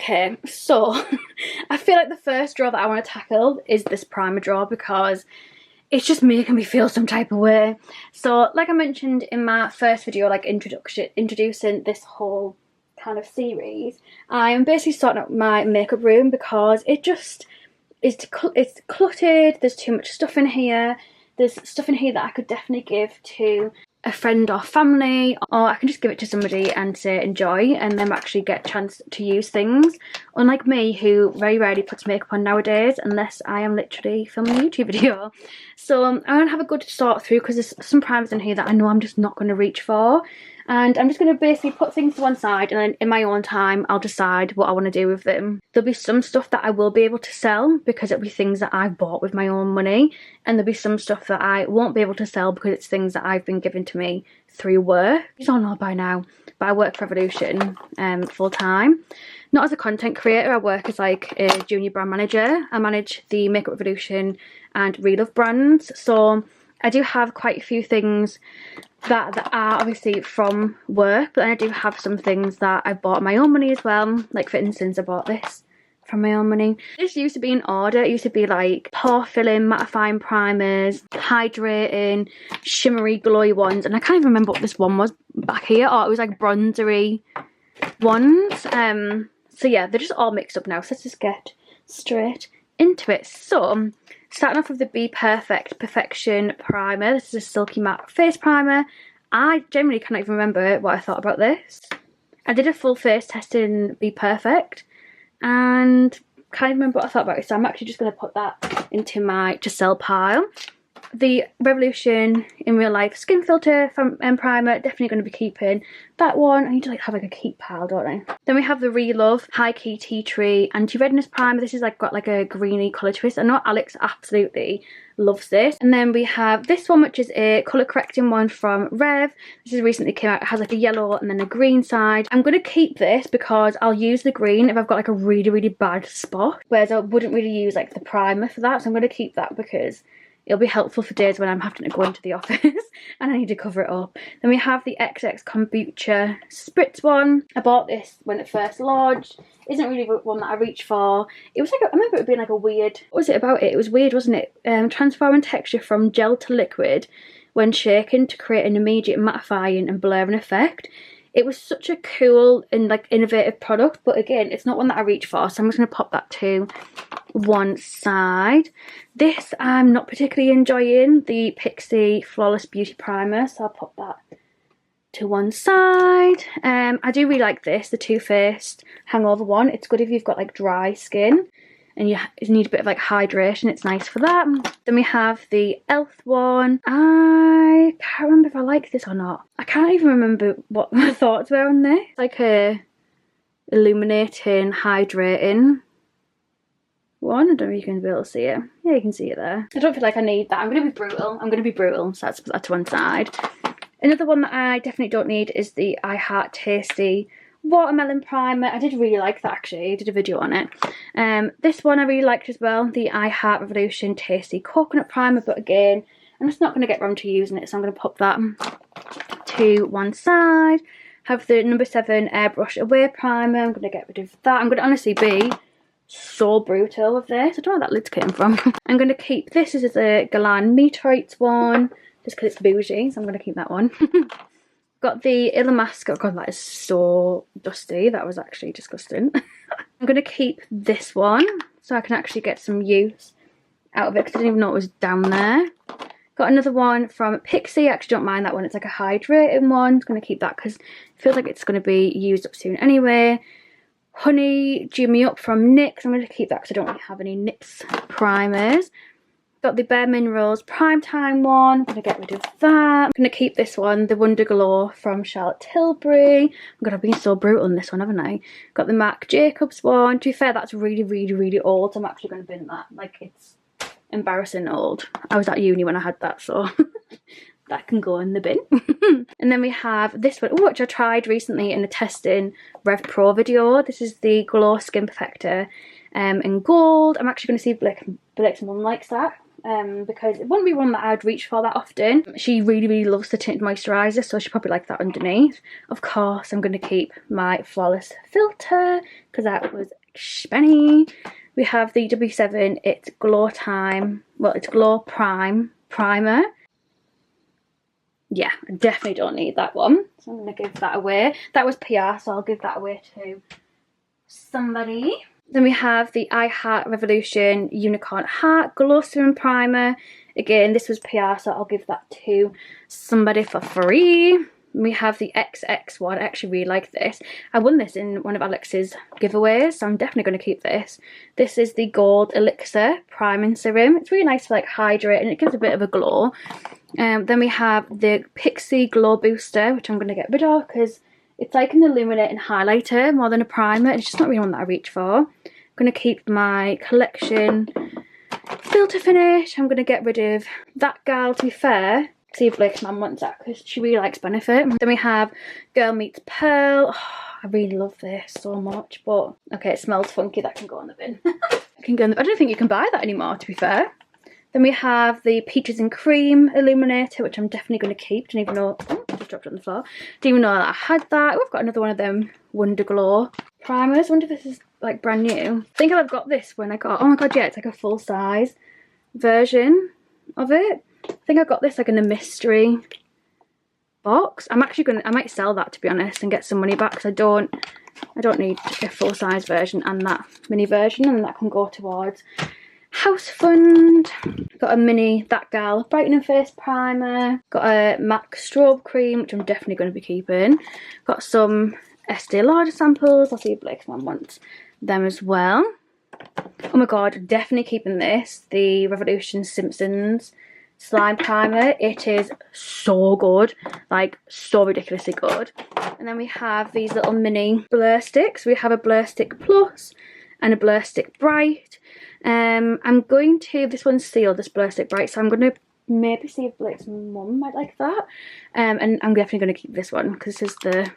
Okay, so I feel like the first drawer that I want to tackle is this primer drawer because it's just making me feel some type of way. So like I mentioned in my first video, like introducing this whole kind of series, I am basically sorting out my makeup room because it just is, it's cluttered. There's too much stuff in here. There's stuff in here that I could definitely give to a friend or family, or I can just give it to somebody and say enjoy and then actually get a chance to use things, unlike me who very rarely puts makeup on nowadays unless I am literally filming a YouTube video. So I'm going to have a good sort through because there's some primers in here that I know I'm just not going to reach for, and I'm just going to basically put things to one side and then in my own time I'll decide what I want to do with them. There'll be some stuff that I will be able to sell because it'll be things that I've bought with my own money, and there'll be some stuff that I won't be able to sell because it's things that I've been given to me through work. You all know by now, but I work for Revolution full time. Not as a content creator, I work as like a junior brand manager. I manage the Makeup Revolution and Relove brands, so I do have quite a few things that are obviously from work, but then I do have some things that I bought my own money as well. Like for instance, I bought this from my own money. This used to be in order. It used to be like pore filling, mattifying primers, hydrating, shimmery, glowy ones, and I can't even remember what this one was back here. Oh, it was like bronzery ones. So yeah, they're just all mixed up now. So let's just get straight into it. So starting off with the Be Perfect Perfection Primer. This is a silky matte face primer. I generally cannot even remember what I thought about this. I did a full face test in Be Perfect and can't remember what I thought about it, so I'm actually just going to put that into my to sell pile. The Revolution in Real Life Skin Filter from Primer, definitely going to be keeping that one. I need to like have like a keep pile, don't I? Then we have the Relove High Key Tea Tree Anti-Redness Primer. This is like got like a greeny colour twist. I know Alex absolutely loves this. And then we have this one, which is a colour correcting one from Rev. This has recently came out. It has like a yellow and then a green side. I'm going to keep this because I'll use the green if I've got like a really, really bad spot, whereas I wouldn't really use like the primer for that. So I'm going to keep that because it'll be helpful for days when I'm having to go into the office and I need to cover it up. Then we have the XX Kombucha Spritz one. I bought this when it first launched. Isn't really one that I reach for. It was like, I remember it being like a weird, what was it about it? It was weird, wasn't it? Transforming texture from gel to liquid when shaken to create an immediate mattifying and blurring effect. It was such a cool and like innovative product, but again, it's not one that I reach for, so I'm just going to pop that to one side. This I'm not particularly enjoying, the Pixie Flawless Beauty Primer, so I'll pop that to one side. I do really like this, the Too Faced Hangover one. It's good if you've got like dry skin and you need a bit of like hydration, it's nice for that. Then we have the Elf one. I can't remember if I like this or not. I can't even remember what my thoughts were on this. It's like a illuminating, hydrating one. I don't know if you can be able to see it. Yeah, you can see it there. I don't feel like I need that. I'm going to be brutal. So that's put that to one side. Another one that I definitely don't need is the I Heart Tasty Watermelon Primer. I did really like that actually. I did a video on it. This one I really liked as well, the I Heart Revolution Tasty Coconut Primer, but again, I'm just not going to get round to using it, so I'm going to pop that to one side. Have the number 7 Airbrush Away Primer. I'm going to get rid of that. I'm going to honestly be so brutal with this. I don't know where that lid came from. I'm going to keep this as the Galan Meteorites one, just because it's bougie, so I'm going to keep that one. Got the Illamasqua. God, that is so dusty. That was actually disgusting. I'm going to keep this one so I can actually get some use out of it because I didn't even know it was down there. Got another one from Pixie. I actually don't mind that one. It's like a hydrating one. I'm going to keep that because it feels like it's going to be used up soon anyway. Honey Dew Me Up from NYX. I'm going to keep that because I don't really have any NYX primers. Got the Bare Minerals Primetime one. I'm going to get rid of that. I'm going to keep this one, the Wonder Glow from Charlotte Tilbury. I'm going to be so brutal in this one, haven't I? Got the Marc Jacobs one. To be fair, that's really, really, really old. So I'm actually going to bin that. Like, it's embarrassing old. I was at uni when I had that, so that can go in the bin. And then we have this one, which I tried recently in a testing Rev Pro video. This is the Glow Skin Perfector in gold. I'm actually going to see if Blake's mum likes that. because it wouldn't be one that I'd reach for that often. She really loves the tinted moisturiser, so she probably like that underneath. Of course, I'm going to keep my Flawless filter because that was spenny. We have the W7, it's Glow Time, well, it's Glow Primer. Yeah, I definitely don't need that one, so I'm going to give that away. That was PR, so I'll give that away to somebody. Then we have the I Heart Revolution Unicorn Heart Glow Serum Primer. Again, this was PR, so I'll give that to somebody for free. We have the XX one. I actually really like this. I won this in one of Alex's giveaways, so I'm definitely going to keep this. This is the Gold Elixir Priming Serum. It's really nice to like hydrate and it gives a bit of a glow. Then we have the Pixie Glow Booster, which I'm going to get rid of because it's like an illuminating highlighter more than a primer. It's just not really one that I reach for. I'm going to keep my Collection Filter Finish. I'm going to get rid of that gal, to be fair. See if Blake's mum wants that because she really likes Benefit. Then we have Girl Meets Pearl. Oh, I really love this so much, but okay, it smells funky. That can go in the bin. I don't think you can buy that anymore, to be fair. Then we have the Peaches and Cream Illuminator, which I'm definitely going to keep. Didn't even know, oh, I just dropped it on the floor. Didn't even know that I had that. We've got another one of them Wonder Glow primers. I wonder if this is like brand new. I think I've got this when I got, oh my god, yeah, it's like a full size version of it. I think I got this like in a mystery box. I might sell that, to be honest, and get some money back because I don't need a full size version and that mini version, and that can go towards house fund. Got a mini That Gal Brightening Face Primer. Got a MAC Strobe Cream, which I'm definitely going to be keeping. Got some Estee Lauder samples. I'll see if Blake's mum wants them as well. Oh my god, definitely keeping this. The Revolution Simpsons Slime Primer. It is so good. Like, so ridiculously good. And then we have these little mini blur sticks. We have a Blur Stick Plus and a Blur Stick Bright. I'm going to, this one's sealed, this Blur Stick Bright, so I'm going to maybe see if Blake's mum might like that. And I'm definitely going to keep this one because this is the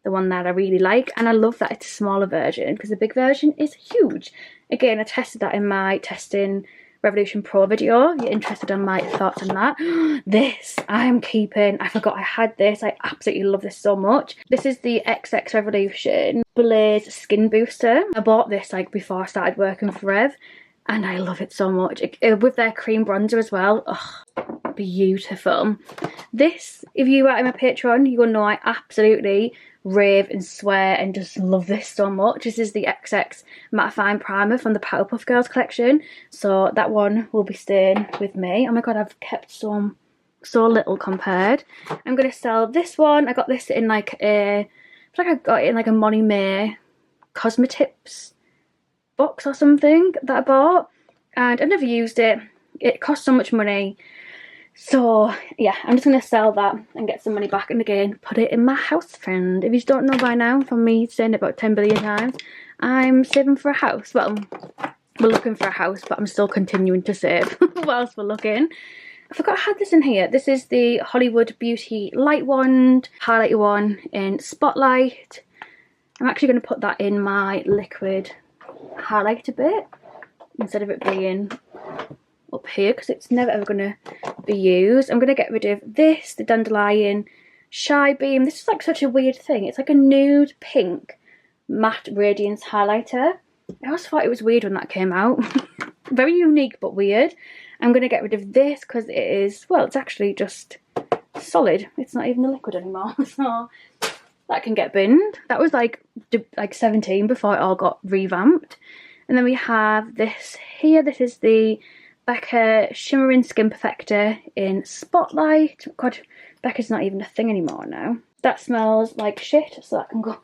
one that I really like, and I love that it's a smaller version because the big version is huge. Again, I tested that in my Testing Revolution Pro video. If you're interested in my thoughts on that. This I'm keeping. I forgot I had this. I absolutely love this so much. This is the XX Revolution Blaze Skin Booster. I bought this like before I started working for Rev, and I love it so much. With their cream bronzer as well. Oh, beautiful. This, if you are in my Patreon, you will know I absolutely rave and swear and just love this so much. This is the XX Mattifying Primer from the Powerpuff Girls collection, so that one will be staying with me. Oh my god, I've kept so little compared. I'm going to sell this one. I got this in like a, I feel like I got it in like a Molly May Cosmetips box or something that I bought, and I never used it. It cost so much money. So yeah, I'm just going to sell that and get some money back, and again put it in my house fund. If you don't know by now from me saying it about 10 billion times, I'm saving for a house. Well, we're looking for a house, but I'm still continuing to save whilst we're looking. I forgot I had this in here. This is the Hollywood Beauty Light Wand highlighter one in Spotlight. I'm actually going to put that in my liquid highlighter bit instead of it being up here because it's never ever going to be used. I'm going to get rid of this, the Dandelion Shy Beam. This is like such a weird thing. It's like a nude pink matte radiance highlighter. I always thought it was weird when that came out. Very unique but weird. I'm going to get rid of this because it is, well, it's actually just solid. It's not even a liquid anymore. So that can get binned. That was like 17 before it all got revamped. And then we have this here. This is the Becca Shimmering Skin Perfector in Spotlight. God, Becca's not even a thing anymore now. That smells like shit, so that can go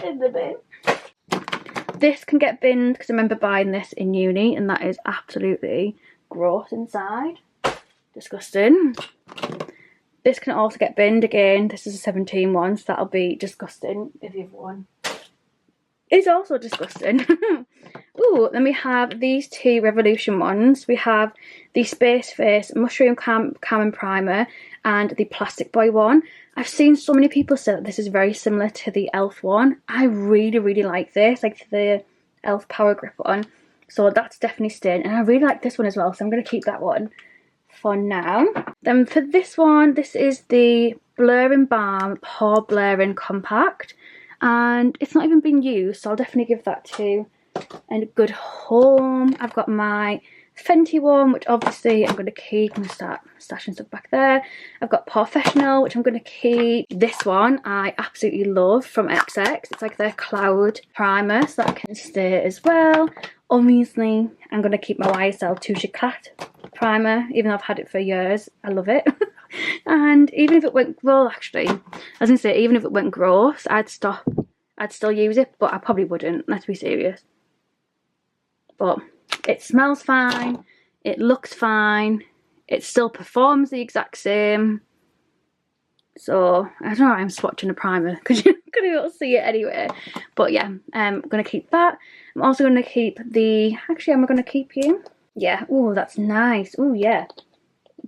in the bin. This can get binned because I remember buying this in uni and that is absolutely gross inside. Disgusting. This can also get binned again. This is a 17 one, so that'll be disgusting if you've one. It's also disgusting. Ooh, then we have these two Revolution ones. We have the Space Face Mushroom Calming Primer and the Plastic Boy one. I've seen so many people say that this is very similar to the e.l.f. one. I really like this, like the e.l.f. Power Grip one. So that's definitely staying, and I really like this one as well, so I'm going to keep that one for now. Then for this one, this is the Blur and Balm Pore Blurring Compact, and it's not even been used, so I'll definitely give that to a good home. I've got my Fenty one, which obviously I'm going to keep. I'm going to start stashing stuff back there. I've got Professional, which I'm going to keep. This one I absolutely love from XX. It's like their cloud primer, so that can stay as well. Obviously I'm going to keep my YSL Touche Éclat primer, even though I've had it for years. I love it. And even if it went, well, actually I was going to say, even if it went gross, I'd still use it, but I probably wouldn't, let's be serious. But it smells fine, it looks fine, it still performs the exact same. So I don't know why I'm swatching a primer because you're not going to be able to see it anyway. But yeah, I'm going to keep that. I'm also going to keep the, actually am I going to keep you? Yeah, oh that's nice. Oh yeah,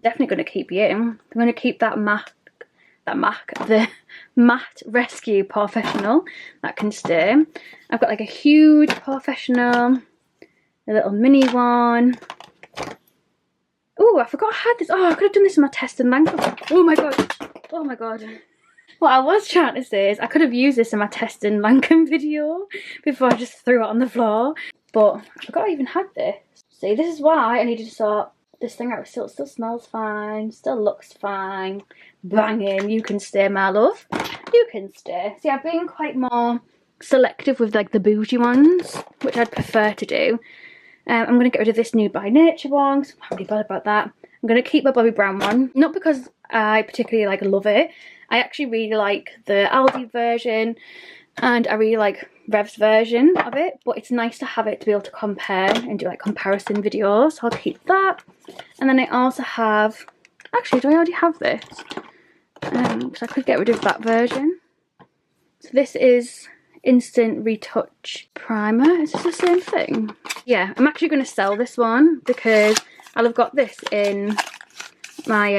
definitely going to keep you. I'm going to keep the Matte Rescue Professional. That can stay. I've got like a huge Professional, a little mini one. Oh, I forgot I had this. Oh, I could have done this in my test and Lancome. Oh my god. Oh my god. What I was trying to say is I could have used this in my test and Lancome video before I just threw it on the floor. But I forgot I even had this. See, this is why I needed to sort this thing out. It still smells fine, still looks fine. Banging, you can stay, my love. You can stay. See, I've been quite more selective with like the bougie ones, which I'd prefer to do. I'm going to get rid of this Nude by Nature one because I'm not really bothered about that. I'm going to keep my Bobbi Brown one, not because I particularly like love it. I actually really like the Aldi version and I really like Rev's version of it, but it's nice to have it to be able to compare and do like comparison videos, so I'll keep that. And then I also have, actually do I already have this? Because I could get rid of that version. So this is Instant Retouch Primer. Is this the same thing? Yeah, I'm actually going to sell this one because I'll have got this in my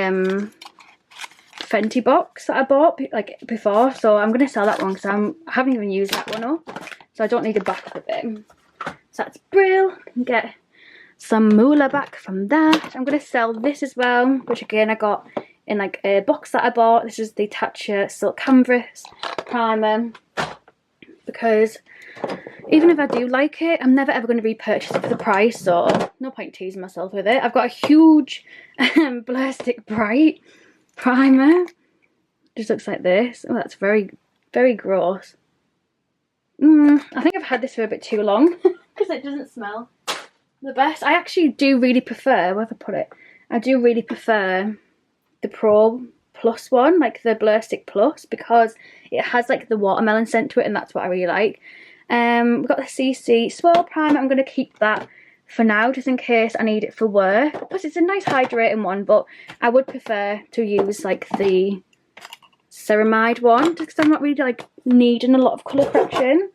Fenty box that I bought like before, so I'm going to sell that one because I haven't even used that one up, so I don't need a backup of it. So that's brilliant. I can get some moolah back from that. I'm going to sell this as well, which again I got in like a box that I bought. This is the Tatcha Silk Canvas Primer, because even if I do like it, I'm never ever going to repurchase it for the price, so no point teasing myself with it. I've got a huge Blur Stick Bright primer. Just looks like this. Oh, that's very, very gross. I think I've had this for a bit too long because it doesn't smell the best. I actually do really prefer, where have I put it? I do really prefer the Pro Plus one, like the Blur Stick Plus, because it has like the watermelon scent to it, and that's what I really like. We've got the CC Swirl Primer. I'm going to keep that for now, just in case I need it for work. Plus it's a nice hydrating one, but I would prefer to use like the ceramide one, just because I'm not really like needing a lot of colour correction.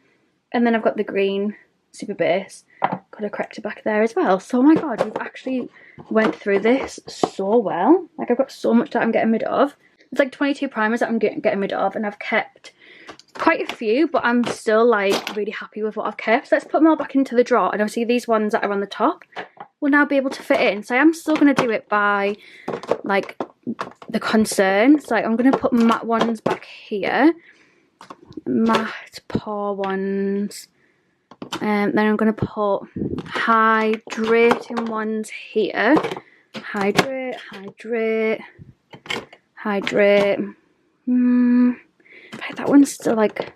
And then I've got the green Super Base colour corrector back there as well. So oh my god, we've actually went through this so well. Like I've got so much that I'm getting rid of. It's like 22 primers that I'm getting rid of, and I've kept quite a few, but I'm still like really happy with what I've kept. So let's put them all back into the drawer, and obviously these ones that are on the top will now be able to fit in. So I am still going to do it by like the concern. So like, I'm going to put matte ones back here, matte pore ones, and then I'm going to put hydrating ones here. Hydrate, hydrate, hydrate. That one's still like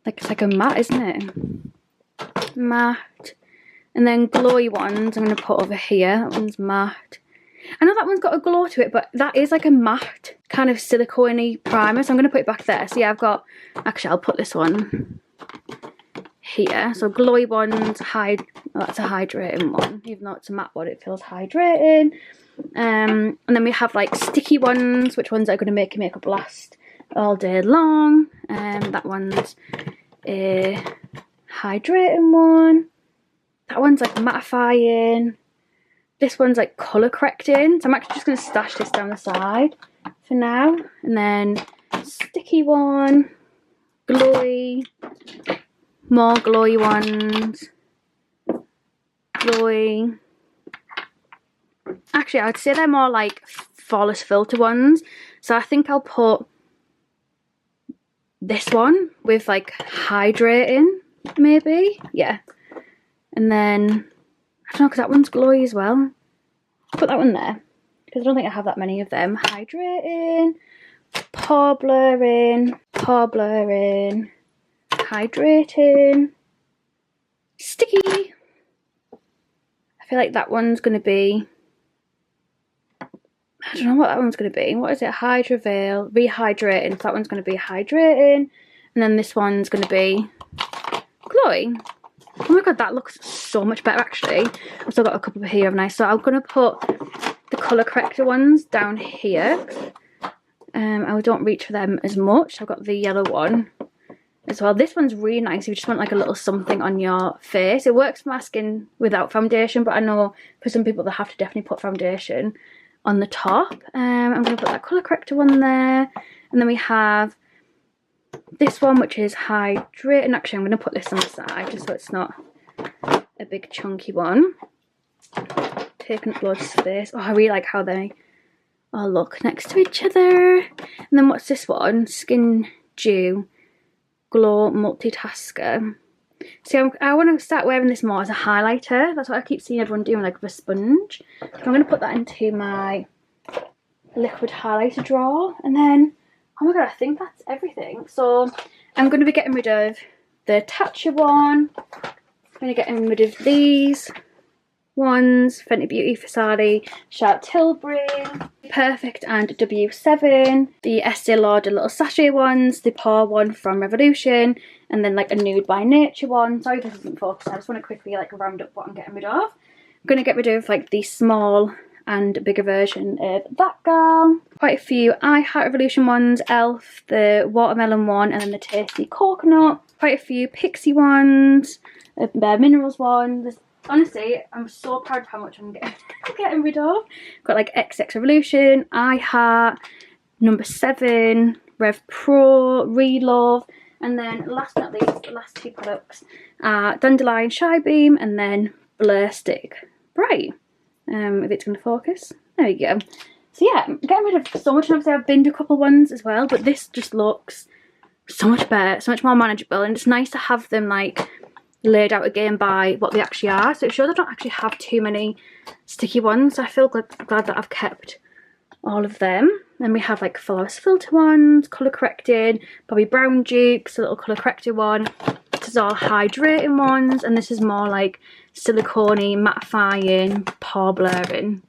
it's like a matte, isn't it? Matte. And then glowy ones I'm going to put over here. That one's matte. I know that one's got a glow to it, but that is like a matte kind of silicone-y primer, so I'm going to put it back there. So yeah, I've got, actually I'll put this one here. So glowy ones, that's a hydrating one. Even though it's a matte one, it feels hydrating. And then we have like sticky ones, which ones are going to make your makeup last all day long. That one's a hydrating one. That one's like mattifying. This one's like colour correcting. So I'm actually just going to stash this down the side for now. And then sticky one, glowy, more glowy ones. glowy. Actually, I'd say they're more like flawless filter ones. So I think I'll put this one with like hydrating, maybe. Yeah. And then, I don't know, because that one's glowy as well. Put that one there, because I don't think I have that many of them. Hydrating, pore blurring, hydrating, sticky. I feel like that one's going to be, I don't know what that one's going to be. What is it? Hydra Veil, rehydrating. So that one's going to be hydrating. And then this one's going to be glowy. Oh my god, that looks so much better actually. I've still got a couple here, haven't I? So I'm going to put the colour corrector ones down here. I don't reach for them as much. I've got the yellow one as well. This one's really nice if you just want like a little something on your face. It works for my skin without foundation, but I know for some people they have to definitely put foundation on the top. I'm going to put that colour corrector one there. And then we have this one, which is hydrating. Actually, I'm going to put this on the side just so it's not a big chunky one. Taking up loads of space. Oh, I really like how they all look next to each other. And then what's this one? Skin Dew Glow Multitasker. So I want to start wearing this more as a highlighter. That's what I keep seeing everyone doing, like with a sponge. So I'm going to put that into my liquid highlighter drawer. And then, oh my god, I think that's everything. So I'm going to be getting rid of the Tatcha one. I'm going to get rid of these ones. Fenty Beauty, Fasadi, Charlotte Tilbury, Perfect and W7. The Estee Lauder little sachet ones. The Pore one from Revolution. And then like a Nude by Nature one. Sorry if this isn't focused. I just want to quickly like round up what I'm getting rid of. I'm going to get rid of like the small and bigger version of that girl. Quite a few I Heart Revolution ones, Elf, the watermelon one, and then the tasty coconut. Quite a few Pixie ones, a Bare Minerals one. Honestly, I'm so proud of how much I'm getting rid of. Got like XX Revolution, I Heart, number 7, Rev Pro, Relove, and then last but not least, the last two products are Dandelion Shy Beam and then Blur Stick Bright. If it's going to focus. There we go. So yeah, I'm getting rid of so much. And obviously I've binned a couple ones as well, but this just looks so much better, so much more manageable, and it's nice to have them like laid out again by what they actually are. So it shows I don't actually have too many sticky ones. So I feel glad that I've kept all of them. Then we have like flawless filter ones, colour corrected, probably brown dukes, a little colour corrected one. This is all hydrating ones, and this is more like silicone-y, mattifying, pore blurring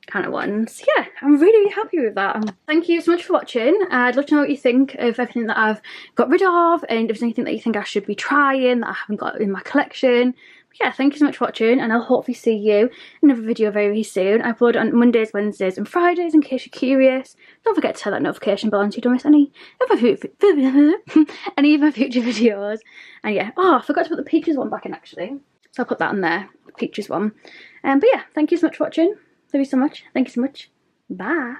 kind of ones. Yeah, I'm really happy with that. Thank you so much for watching. I'd love to know what you think of everything that I've got rid of, and if there's anything that you think I should be trying that I haven't got in my collection. But yeah, thank you so much for watching, and I'll hopefully see you in another video very soon. I upload on Mondays, Wednesdays and Fridays in case you're curious. Don't forget to turn that notification bell on so you don't miss any of my future videos. And yeah, oh, I forgot to put the Peaches one back in actually. So I'll put that on there, the Peaches one. But yeah, thank you so much for watching. Love you so much. Thank you so much. Bye.